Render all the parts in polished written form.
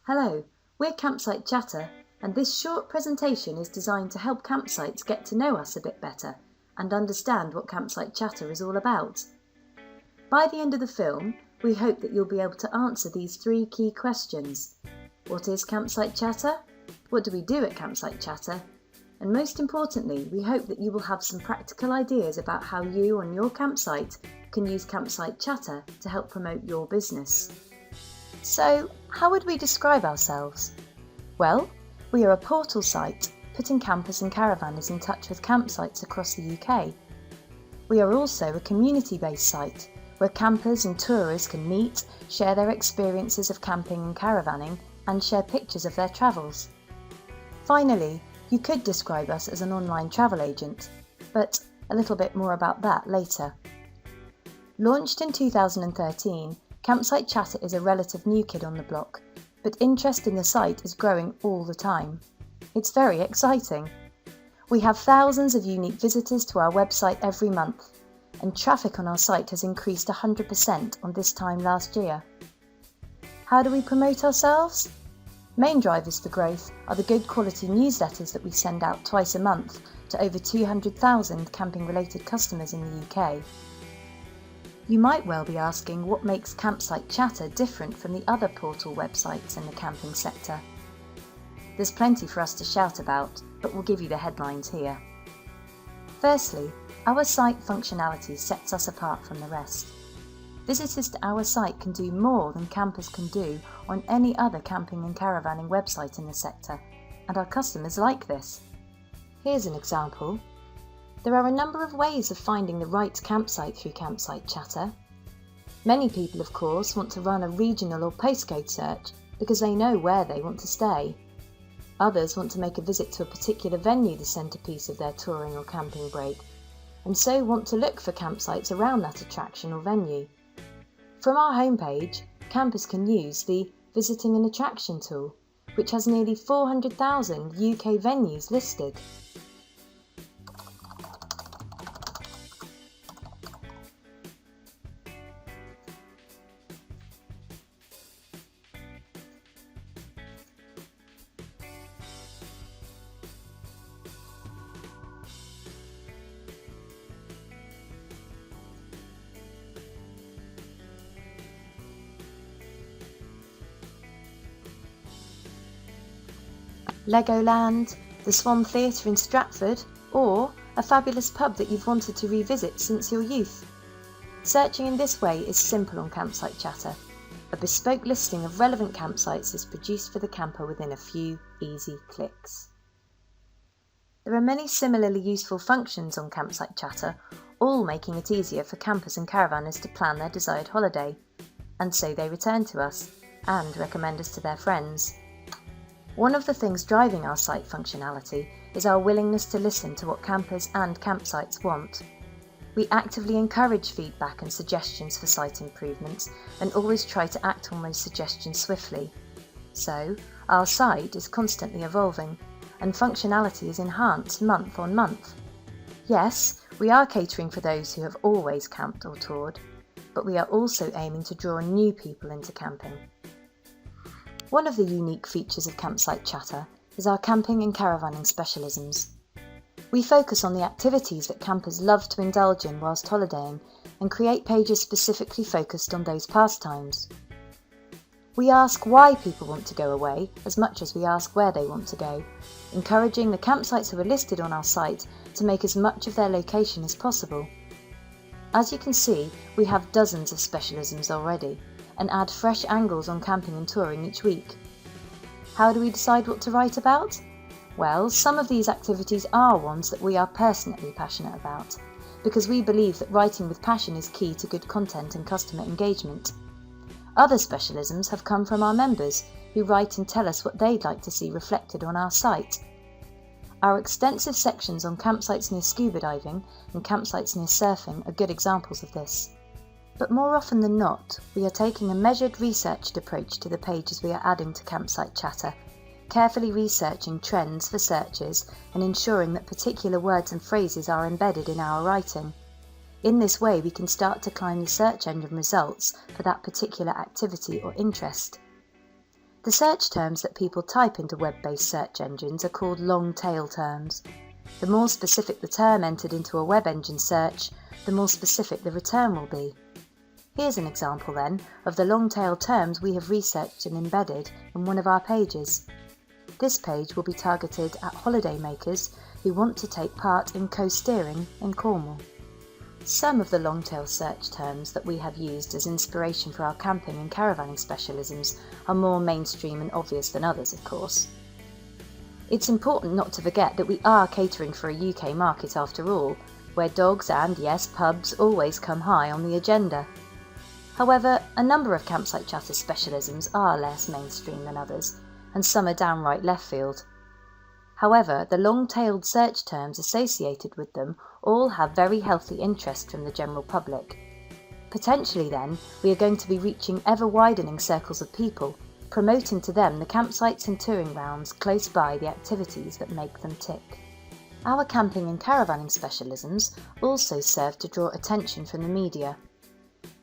Hello, we're Campsite Chatter, and this short presentation is designed to help campsites get to know us a bit better and understand what Campsite Chatter is all about. By the end of the film, we hope that you'll be able to answer these 3 key questions. What is Campsite Chatter? What do we do at Campsite Chatter? And most importantly, we hope that you will have some practical ideas about how you on your campsite can use Campsite Chatter to help promote your business. So, how would we describe ourselves? Well, we are a portal site putting campers and caravanners in touch with campsites across the UK. We are also a community-based site where campers and tourists can meet, share their experiences of camping and caravanning, and share pictures of their travels. Finally, you could describe us as an online travel agent, but a little bit more about that later. Launched in 2013, Campsite Chatter is a relative new kid on the block, but interest in the site is growing all the time. It's very exciting. We have thousands of unique visitors to our website every month, and traffic on our site has increased 100% on this time last year. How do we promote ourselves? Main drivers for growth are the good quality newsletters that we send out twice a month to over 200,000 camping-related customers in the UK. You might well be asking what makes Campsite Chatter different from the other portal websites in the camping sector. There's plenty for us to shout about, but we'll give you the headlines here. Firstly, our site functionality sets us apart from the rest. Visitors to our site can do more than campers can do on any other camping and caravanning website in the sector, and our customers like this. Here's an example. There are a number of ways of finding the right campsite through Campsite Chatter. Many people, of course, want to run a regional or postcode search because they know where they want to stay. Others want to make a visit to a particular venue the centrepiece of their touring or camping break, and so want to look for campsites around that attraction or venue. From our homepage, campers can use the Visiting an Attraction tool, which has nearly 400,000 UK venues listed. Legoland, the Swan Theatre in Stratford, or a fabulous pub that you've wanted to revisit since your youth. Searching in this way is simple on Campsite Chatter. A bespoke listing of relevant campsites is produced for the camper within a few easy clicks. There are many similarly useful functions on Campsite Chatter, all making it easier for campers and caravanners to plan their desired holiday, and so they return to us and recommend us to their friends. One of the things driving our site functionality is our willingness to listen to what campers and campsites want. We actively encourage feedback and suggestions for site improvements and always try to act on those suggestions swiftly. So, our site is constantly evolving and functionality is enhanced month on month. Yes, we are catering for those who have always camped or toured, but we are also aiming to draw new people into camping. One of the unique features of Campsite Chatter is our camping and caravanning specialisms. We focus on the activities that campers love to indulge in whilst holidaying and create pages specifically focused on those pastimes. We ask why people want to go away as much as we ask where they want to go, encouraging the campsites who are listed on our site to make as much of their location as possible. As you can see, we have dozens of specialisms already, and add fresh angles on camping and touring each week. How do we decide what to write about? Well, some of these activities are ones that we are personally passionate about, because we believe that writing with passion is key to good content and customer engagement. Other specialisms have come from our members, who write and tell us what they'd like to see reflected on our site. Our extensive sections on campsites near scuba diving and campsites near surfing are good examples of this. But more often than not, we are taking a measured, researched approach to the pages we are adding to Campsite Chatter, carefully researching trends for searches and ensuring that particular words and phrases are embedded in our writing. In this way, we can start to climb the search engine results for that particular activity or interest. The search terms that people type into web-based search engines are called long-tail terms. The more specific the term entered into a web engine search, the more specific the return will be. Here's an example then of the long-tail terms we have researched and embedded in one of our pages. This page will be targeted at holidaymakers who want to take part in coast-steering in Cornwall. Some of the long-tail search terms that we have used as inspiration for our camping and caravanning specialisms are more mainstream and obvious than others, of course. It's important not to forget that we are catering for a UK market after all, where dogs and, yes, pubs always come high on the agenda. However, a number of Campsite Chatter specialisms are less mainstream than others, and some are downright left field. However, the long-tailed search terms associated with them all have very healthy interest from the general public. Potentially then, we are going to be reaching ever-widening circles of people, promoting to them the campsites and touring grounds close by the activities that make them tick. Our camping and caravanning specialisms also serve to draw attention from the media.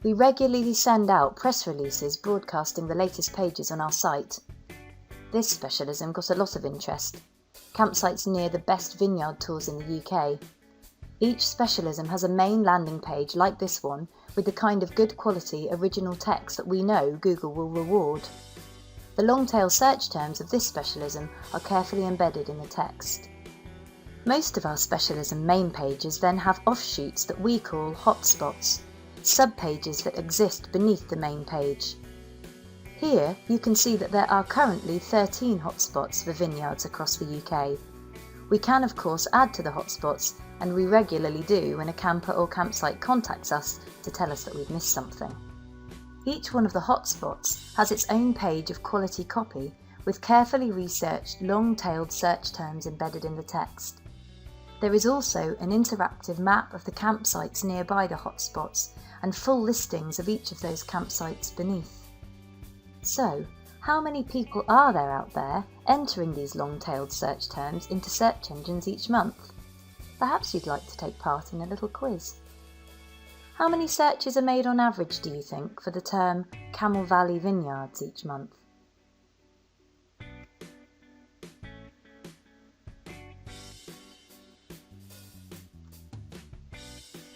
We regularly send out press releases broadcasting the latest pages on our site. This specialism got a lot of interest. Campsites near the best vineyard tours in the UK. Each specialism has a main landing page like this one with the kind of good quality original text that we know Google will reward. The long-tail search terms of this specialism are carefully embedded in the text. Most of our specialism main pages then have offshoots that we call hotspots, sub-pages that exist beneath the main page. Here you can see that there are currently 13 hotspots for vineyards across the UK. We can of course add to the hotspots, and we regularly do when a camper or campsite contacts us to tell us that we've missed something. Each one of the hotspots has its own page of quality copy with carefully researched long-tailed search terms embedded in the text. There is also an interactive map of the campsites nearby the hotspots and full listings of each of those campsites beneath. So, how many people are there out there entering these long-tailed search terms into search engines each month? Perhaps you'd like to take part in a little quiz. How many searches are made on average, do you think, for the term Camel Valley Vineyards each month?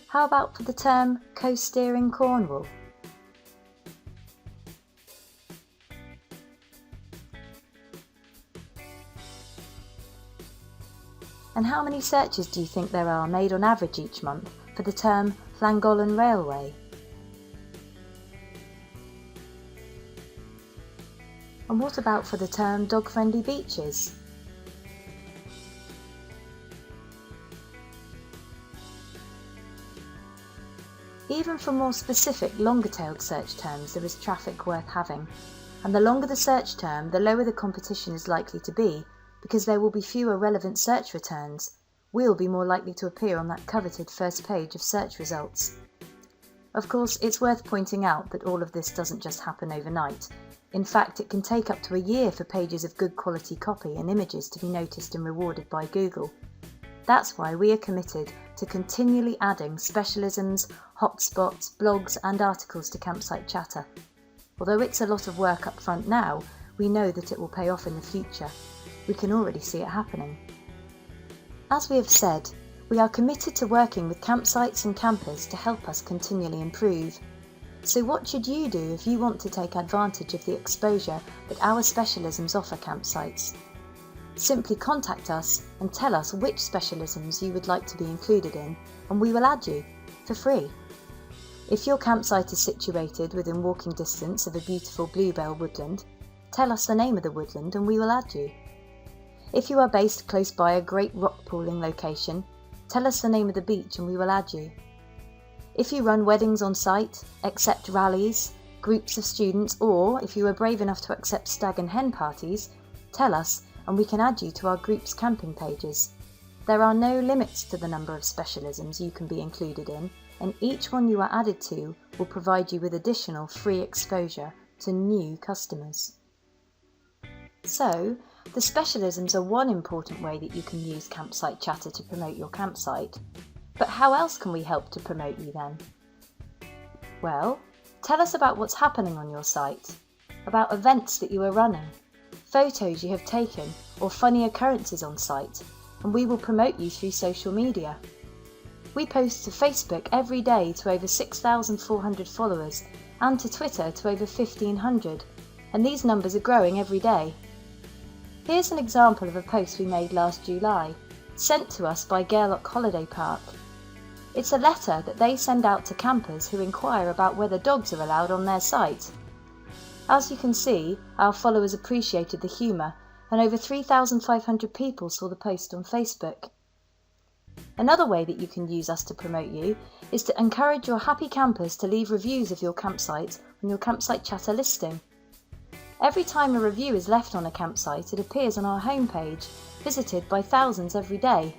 How about for the term coast-steering Cornwall? And how many searches do you think there are made on average each month for the term Llangollen Railway? And what about for the term dog-friendly beaches? Even for more specific, longer-tailed search terms, there is traffic worth having. And the longer the search term, the lower the competition is likely to be, because there will be fewer relevant search returns. We'll be more likely to appear on that coveted first page of search results. Of course, it's worth pointing out that all of this doesn't just happen overnight. In fact, it can take up to a year for pages of good quality copy and images to be noticed and rewarded by Google. That's why we are committed to continually adding specialisms, hotspots, blogs and articles to Campsite Chatter. Although it's a lot of work up front now, we know that it will pay off in the future. We can already see it happening. As we have said, we are committed to working with campsites and campers to help us continually improve. So what should you do if you want to take advantage of the exposure that our specialisms offer campsites? Simply contact us and tell us which specialisms you would like to be included in, and we will add you, for free. If your campsite is situated within walking distance of a beautiful bluebell woodland, tell us the name of the woodland and we will add you. If you are based close by a great rock pooling location, tell us the name of the beach and we will add you. If you run weddings on site, accept rallies, groups of students, or if you are brave enough to accept stag and hen parties, tell us and we can add you to our group's camping pages. There are no limits to the number of specialisms you can be included in, and each one you are added to will provide you with additional free exposure to new customers. So, the specialisms are one important way that you can use Campsite Chatter to promote your campsite. But how else can we help to promote you then? Well, tell us about what's happening on your site. about events that you are running, photos you have taken, or funny occurrences on site, and we will promote you through social media. We post to Facebook every day to over 6,400 followers and to Twitter to over 1,500, and these numbers are growing every day. Here's an example of a post we made last July, sent to us by Gairloch Holiday Park. It's a letter that they send out to campers who inquire about whether dogs are allowed on their site. As you can see, our followers appreciated the humour, and over 3,500 people saw the post on Facebook. Another way that you can use us to promote you is to encourage your happy campers to leave reviews of your campsite on your Campsite Chatter listing. Every time a review is left on a campsite, it appears on our homepage, visited by thousands every day.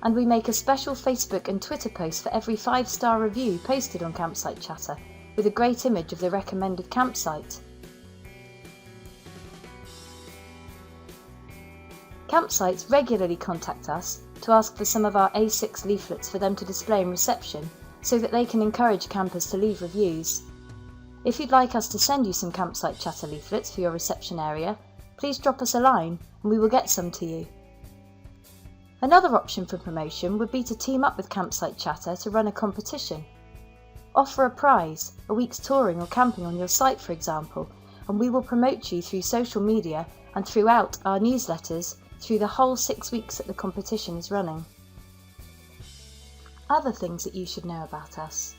And we make a special Facebook and Twitter post for every 5-star review posted on Campsite Chatter, with a great image of the recommended campsite. Campsites regularly contact us to ask for some of our A6 leaflets for them to display in reception, so that they can encourage campers to leave reviews. If you'd like us to send you some Campsite Chatter leaflets for your reception area, please drop us a line and we will get some to you. Another option for promotion would be to team up with Campsite Chatter to run a competition. Offer a prize, a week's touring or camping on your site for example, and we will promote you through social media and throughout our newsletters through the whole 6 weeks that the competition is running. Other things that you should know about us.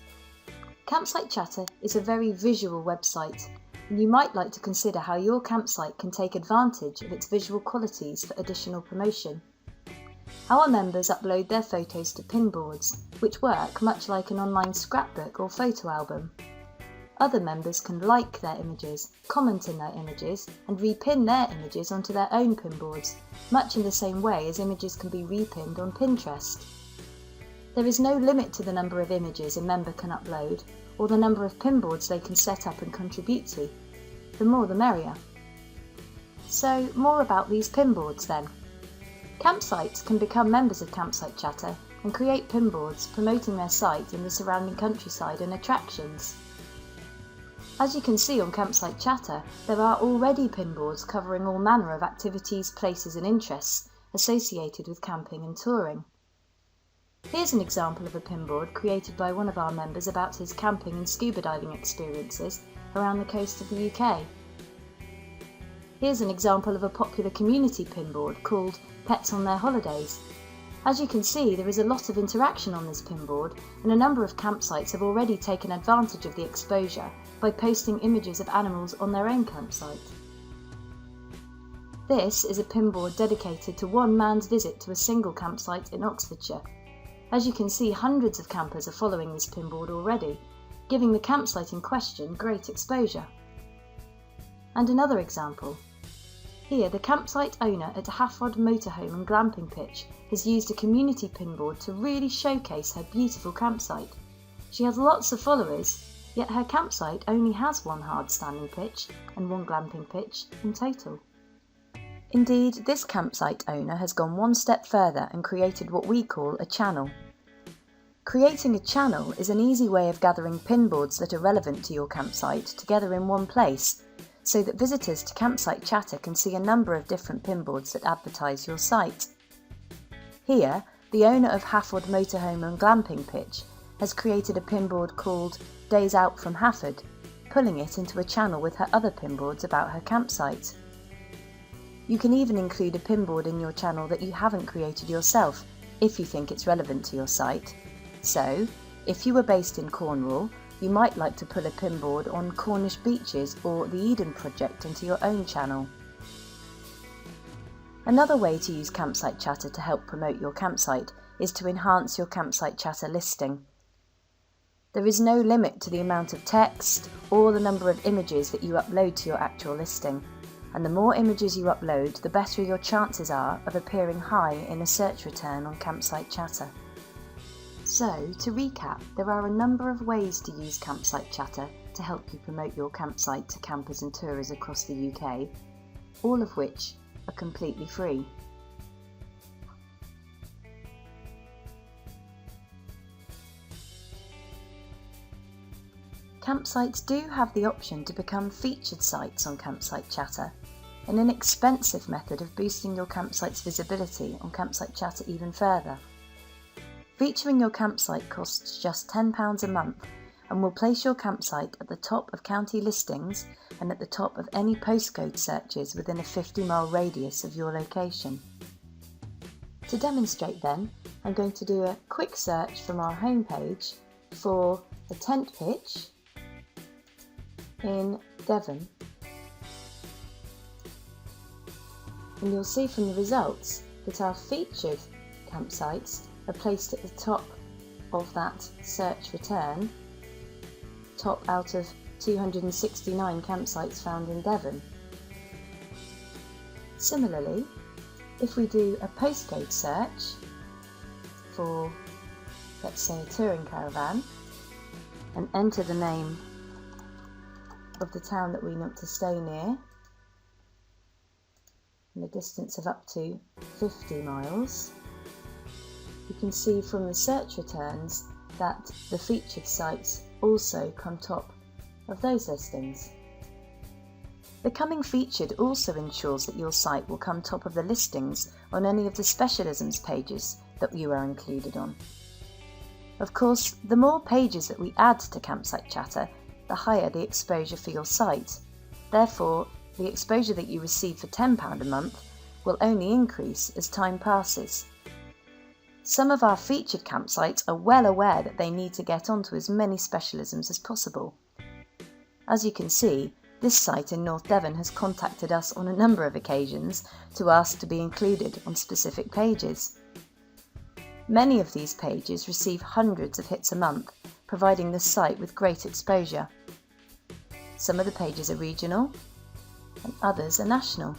Campsite Chatter is a very visual website, and you might like to consider how your campsite can take advantage of its visual qualities for additional promotion. Our members upload their photos to pinboards, which work much like an online scrapbook or photo album. Other members can like their images, comment in their images, and repin their images onto their own pinboards, much in the same way as images can be repinned on Pinterest. There is no limit to the number of images a member can upload, or the number of pinboards they can set up and contribute to. The more the merrier. So, more about these pinboards then. Campsites can become members of Campsite Chatter and create pinboards promoting their site in the surrounding countryside and attractions. As you can see on Campsite Chatter, there are already pinboards covering all manner of activities, places and interests associated with camping and touring. Here's an example of a pinboard created by one of our members about his camping and scuba diving experiences around the coast of the UK. Here's an example of a popular community pinboard called Pets on Their Holidays. As you can see, there is a lot of interaction on this pinboard, and a number of campsites have already taken advantage of the exposure by posting images of animals on their own campsite. This is a pinboard dedicated to one man's visit to a single campsite in Oxfordshire. As you can see, hundreds of campers are following this pinboard already, giving the campsite in question great exposure. And another example. Here, the campsite owner at Hafford Motorhome and Glamping Pitch has used a community pinboard to really showcase her beautiful campsite. She has lots of followers, yet her campsite only has one hard standing pitch and one glamping pitch in total. Indeed, this campsite owner has gone one step further and created what we call a channel. Creating a channel is an easy way of gathering pinboards that are relevant to your campsite together in one place, so that visitors to Campsite Chatter can see a number of different pinboards that advertise your site. Here, the owner of Hafford Motorhome and Glamping Pitch has created a pinboard called Days Out from Hafford, pulling it into a channel with her other pinboards about her campsite. You can even include a pinboard in your channel that you haven't created yourself, if you think it's relevant to your site. So, if you were based in Cornwall, you might like to pull a pinboard on Cornish beaches or the Eden Project into your own channel. Another way to use Campsite Chatter to help promote your campsite is to enhance your Campsite Chatter listing. There is no limit to the amount of text or the number of images that you upload to your actual listing, and the more images you upload, the better your chances are of appearing high in a search return on Campsite Chatter. So, to recap, there are a number of ways to use Campsite Chatter to help you promote your campsite to campers and tourists across the UK, all of which are completely free. campsites do have the option to become featured sites on Campsite Chatter, an inexpensive method of boosting your campsite's visibility on Campsite Chatter even further. Featuring your campsite costs just £10 a month and will place your campsite at the top of county listings and at the top of any postcode searches within a 50-mile radius of your location. To demonstrate then, I'm going to do a quick search from our homepage for a tent pitch in Devon, and you'll see from the results that our featured campsites are placed at the top of that search return, top out of 269 campsites found in Devon. Similarly, if we do a postcode search for, let's say, a touring caravan, and enter the name of the town that we want to stay near, in a distance of up to 50 miles, you can see from the search returns that the featured sites also come top of those listings. Becoming featured also ensures that your site will come top of the listings on any of the specialisms pages that you are included on. Of course, the more pages that we add to Campsite Chatter, the higher the exposure for your site. Therefore, the exposure that you receive for £10 a month will only increase as time passes. Some of our featured campsites are well aware that they need to get onto as many specialisms as possible. As you can see, this site in North Devon has contacted us on a number of occasions to ask to be included on specific pages. Many of these pages receive hundreds of hits a month, providing the site with great exposure. Some of the pages are regional, and others are national.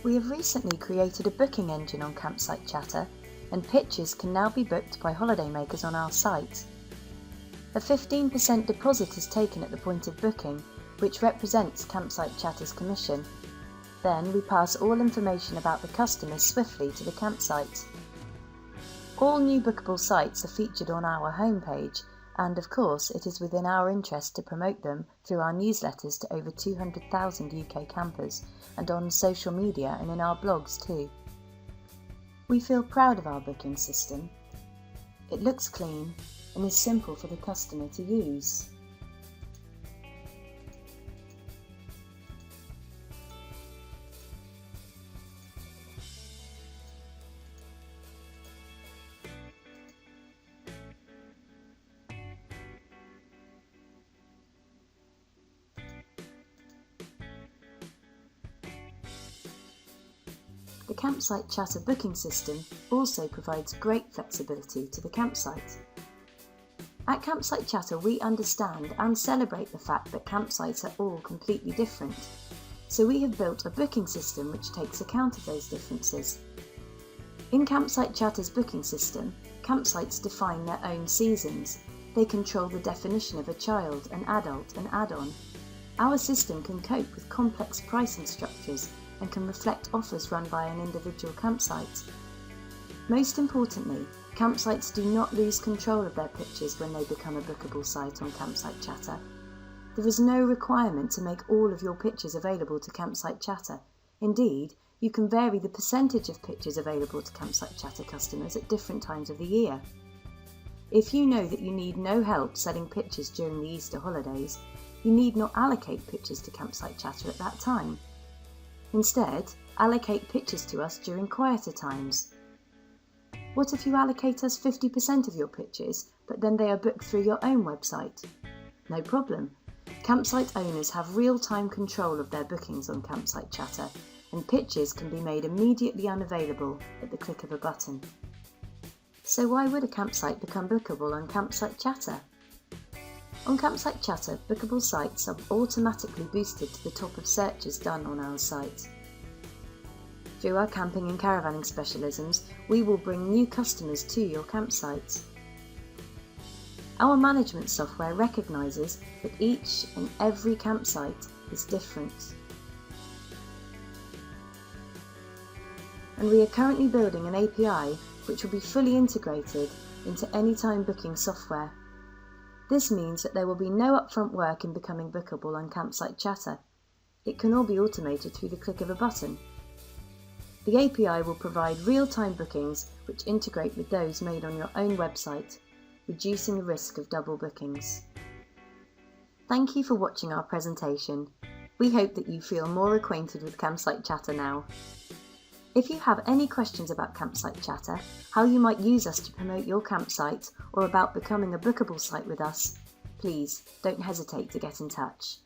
We have recently created a booking engine on Campsite Chatter, and pitches can now be booked by holidaymakers on our site. A 15% deposit is taken at the point of booking, which represents Campsite Chatter's commission. Then we pass all information about the customers swiftly to the campsite. All new bookable sites are featured on our homepage, and of course it is within our interest to promote them through our newsletters to over 200,000 UK campers, and on social media and in our blogs too. We feel proud of our booking system. It looks clean and is simple for the customer to use. The Campsite Chatter booking system also provides great flexibility to the campsite. At Campsite Chatter, we understand and celebrate the fact that campsites are all completely different, so we have built a booking system which takes account of those differences. In Campsite Chatter's booking system, campsites define their own seasons. They control the definition of a child, an adult, and add-on. Our system can cope with complex pricing structures and can reflect offers run by an individual campsite. Most importantly, campsites do not lose control of their pitches when they become a bookable site on Campsite Chatter. There is no requirement to make all of your pitches available to Campsite Chatter. Indeed, you can vary the percentage of pitches available to Campsite Chatter customers at different times of the year. If you know that you need no help selling pitches during the Easter holidays, you need not allocate pitches to Campsite Chatter at that time. Instead, allocate pitches to us during quieter times. What if you allocate us 50% of your pitches, but then they are booked through your own website? No problem. Campsite owners have real-time control of their bookings on Campsite Chatter, and pitches can be made immediately unavailable at the click of a button. So why would a campsite become bookable on Campsite Chatter? On Campsite Chatter, bookable sites are automatically boosted to the top of searches done on our site. Through our camping and caravanning specialisms, we will bring new customers to your campsite. Our management software recognises that each and every campsite is different. And we are currently building an API which will be fully integrated into Anytime booking software. This means that there will be no upfront work in becoming bookable on Campsite Chatter. It can all be automated through the click of a button. The API will provide real-time bookings which integrate with those made on your own website, reducing the risk of double bookings. Thank you for watching our presentation. We hope that you feel more acquainted with Campsite Chatter now. If you have any questions about Campsite Chatter, how you might use us to promote your campsite, or about becoming a bookable site with us, please don't hesitate to get in touch.